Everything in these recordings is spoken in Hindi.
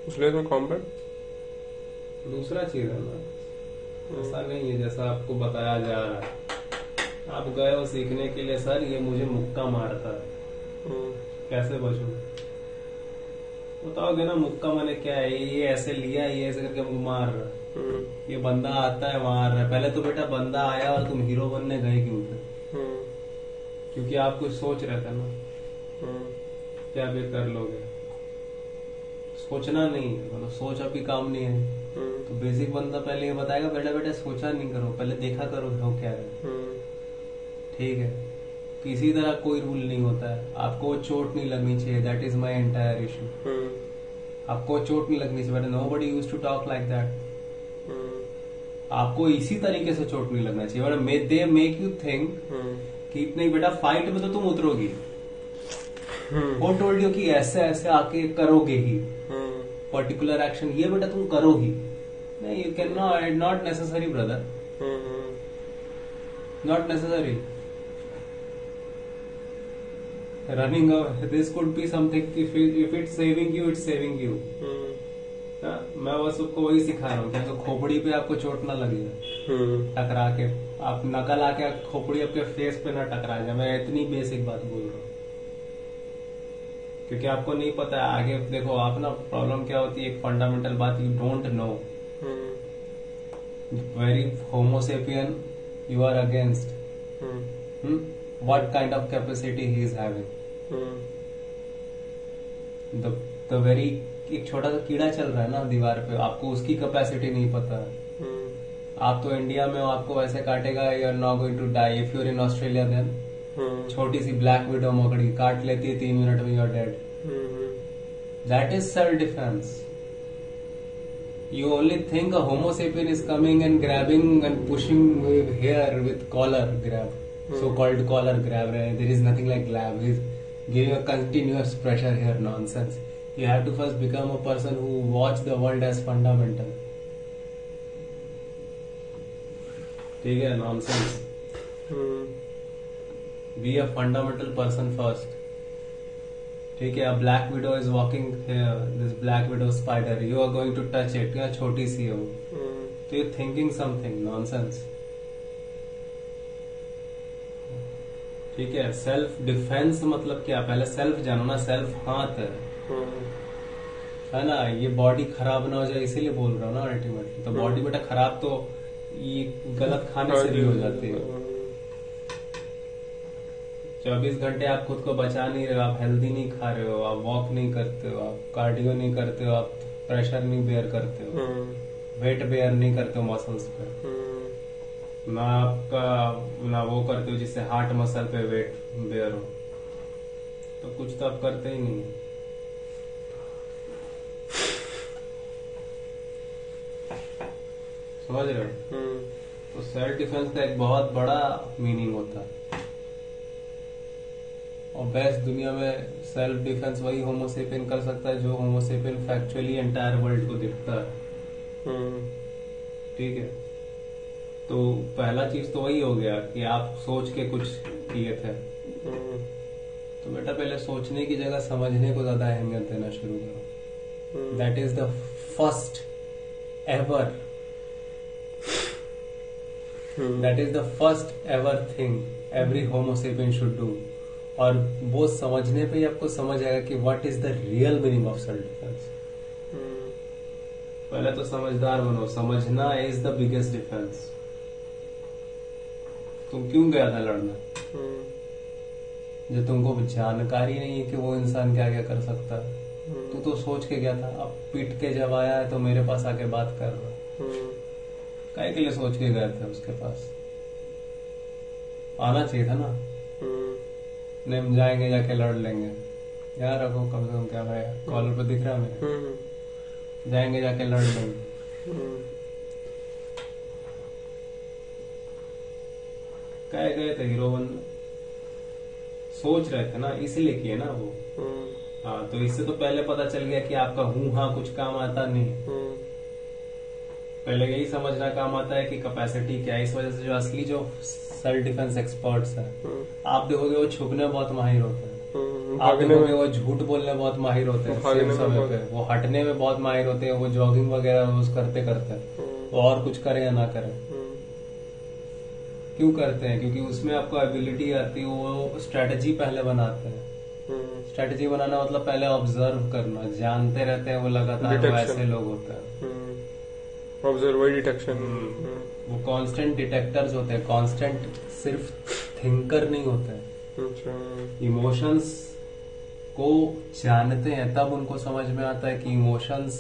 उसलिए इसमें कॉम्बैट दूसरा चीज है ना, ऐसा नहीं है जैसा आपको बताया जा रहा है। आप गए हो सीखने के लिए, सर ये मुझे मुक्का मारता है, कैसे बचूं? बताओगे ना मुक्का माने क्या है, ये ऐसे लिया, ये ऐसे करके हमको मार रहा है, ये बंदा आता है मार रहा है। पहले तो बेटा बंदा आया और तुम हीरो बनने गए क्यों थे? क्योंकि आप कुछ सोच रहे थे ना कि आप ये कर लोगे। सोचना नहीं है, मतलब सोच अभी काम नहीं है। तो बेसिक बंदा पहले ये बताएगा बेटा बेटा सोचा नहीं करो, पहले देखा करो हो क्या है। ठीक है, किसी तरह कोई रूल नहीं होता है। आपको चोट नहीं लगनी चाहिए, that is my entire issue. आपको चोट नहीं लगनी चाहिए, nobody used to talk like that. आपको इसी तरीके से चोट नहीं लगना चाहिए, but they make you think कि नहीं बेटा फाइट में तो तुम उतरोगी। वो टोल्ड यू कि ऐसे ऐसे आके करोगे ही पर्टिकुलर एक्शन, ये बेटा तुम करो ही नहीं। You can not necessary brother, not necessary. Running this could be something, if it's saving you, it's saving you. मैं बस उसको वही सिखा रहा हूँ कि तो खोपड़ी पे आपको चोट ना लगे टकरा के, आप नकल आके खोपड़ी आपके फेस पे ना टकरा जाए। मैं इतनी बेसिक बात बोल रहा हूँ क्योंकि आपको नहीं पता है आगे। देखो आप ना, प्रॉब्लम क्या होती है, एक फंडामेंटल बात, you don't know very homo sapien you are against, what kind of capacity he is having. The very, एक छोटा सा कीड़ा चल रहा है ना दीवार पे, आपको उसकी कैपेसिटी नहीं पता है। आप तो इंडिया में हो, आपको वैसे काटेगा, you are not going to die. If you are in Australia then छोटी सी ब्लैक विडो मकड़ी काट लेती है 3 मिनट में, you are dead. That is self defence. You only think a Homo sapien is coming and grabbing and pushing here with collar grab, so-called collar grab. There is nothing like grab. He's giving a continuous pressure here. Nonsense. You have to first become a person who watch the world as fundamental. ठीक है, nonsense. Be a fundamental person first. ठीक है, a black widow is walking here, this black widow spider, you are going to touch it, क्या छोटी सी हो, तो you're thinking something, nonsense. ठीक है, सेल्फ डिफेंस मतलब क्या, पहले सेल्फ जानो ना। सेल्फ हाथ है ना, ये बॉडी खराब ना हो जाए इसीलिए बोल रहा हूँ ना अल्टीमेटली। तो बॉडी बेटा खराब तो ये गलत खाने से भी हो जाती है। 24 घंटे आप खुद को बचा नहीं रहे हो, आप हेल्दी नहीं खा रहे हो, आप वॉक नहीं करते हो, आप कार्डियो नहीं करते हो, आप प्रेशर नहीं बेयर करते हो, वेट बेयर नहीं करते हो मसल्स पे, ना आपका ना वो करते हो जिससे हार्ट मसल पे वेट बेयर हो, तो कुछ तो आप करते ही नहीं है। समझ रहे हो? तो सेल्फ डिफेंस का एक बहुत बड़ा मीनिंग होता है। और बेस्ट दुनिया में सेल्फ डिफेंस वही होमोसेपियन कर सकता है जो होमोसेपियन फैक्चुअली एंटायर वर्ल्ड को दिखता है। ठीक है, तो पहला चीज तो वही हो गया कि आप सोच के कुछ किए थे। तो बेटा पहले सोचने की जगह समझने को ज्यादा अहमियत देना शुरू करो। That is the first ever, that is the first ever thing every Homo sapien should do. और वो समझने पे ही आपको समझ आएगा कि what is the real meaning of self defence. पहले तो समझदार बनो, समझना इज द बिगेस्ट डिफेंस। तुम क्यों गया था लड़ना? जो तुमको जानकारी नहीं है कि वो इंसान क्या क्या कर सकता है। तू तो सोच के गया था, अब पीट के जब आया है तो मेरे पास आके बात कर रहा। काहे के लिए सोच के गए थे उसके पास? आना चाहिए था ना। नहीं, हम जाएंगे जाके लड़ लेंगे, यार रखो कम से कम, क्या भाई कॉलर पे दिख रहा है मेरे, जाएंगे जाके लड़ लेंगे। कहे गए थे हीरो बनने, सोच रहे थे ना, इसलिए किए ना वो। हाँ, तो इससे तो पहले पता चल गया कि आपका हूँ हाँ कुछ काम आता नहीं। पहले यही समझना काम आता है कि कैपेसिटी क्या है। इस वजह से जो असली जो सेल्फ डिफेंस एक्सपर्ट्स हैं, आप देखोगे वो छुपने में बहुत माहिर होते हैं। आप देखोगे वो झूठ बोलने में बहुत माहिर होते हैं सेम समय पे, वो हटने में बहुत माहिर होते हैं, वो जॉगिंग वगैरह रोज करते करते वो और कुछ करें या ना करें। क्यों करते हैं? क्योंकि उसमें आपको एबिलिटी आती है, वो स्ट्रेटेजी पहले बनाते हैं। स्ट्रेटेजी बनाना मतलब पहले ऑब्जर्व करना, जानते रहते हैं वो लगातार वो ऐसे लोग होते हैं। ऑब्जर्व डिटेक्शन, वो कांस्टेंट डिटेक्टर्स होते हैं, कांस्टेंट सिर्फ थिंकर नहीं होते हैं। इमोशंस को जानते हैं तब उनको समझ में आता है कि इमोशंस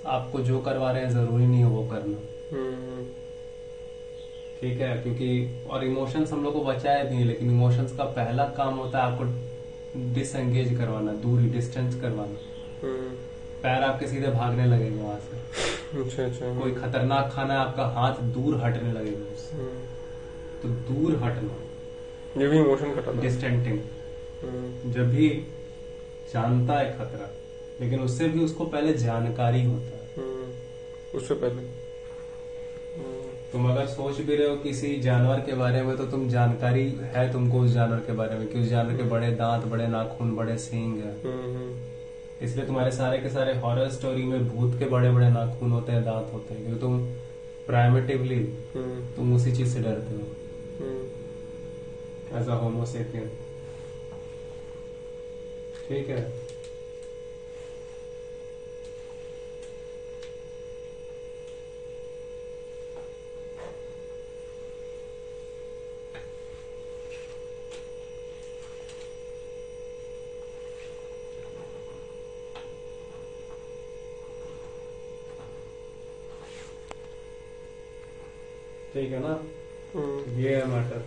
आपको जो करवा रहे हैं जरूरी नहीं है वो करना। ठीक है, क्योंकि और इमोशंस हम लोग को बचाए भी है, लेकिन इमोशंस का पहला काम होता है आपको डिसएंगेज करवाना, दूरी डिस्टेंस करवाना। पैर आपके सीधे भागने लगेंगे वहां से। अच्छा। कोई खतरनाक खाना है, आपका हाथ दूर हटने लगेगा उससे। तो दूर हटना, ये भी इमोशन का डिस्टेंटिंग। जब भी जानता है खतरा, लेकिन उससे भी उसको पहले जानकारी होता है। उससे पहले तुम अगर सोच भी रहे हो किसी जानवर के बारे में, तो तुम जानकारी है तुमको उस जानवर के बारे में कि उस जानवर के बड़े दांत, बड़े नाखून, बड़े सींग है। इसलिए तुम्हारे सारे के सारे हॉरर स्टोरी में भूत के बड़े बड़े नाखून होते हैं, दांत होते हैं, क्योंकि तुम प्राइमेटिवली तुम उसी चीज से डरते हो एज अ होमो सेपियन। ठीक है, ठीक है ना। ये है मैटर।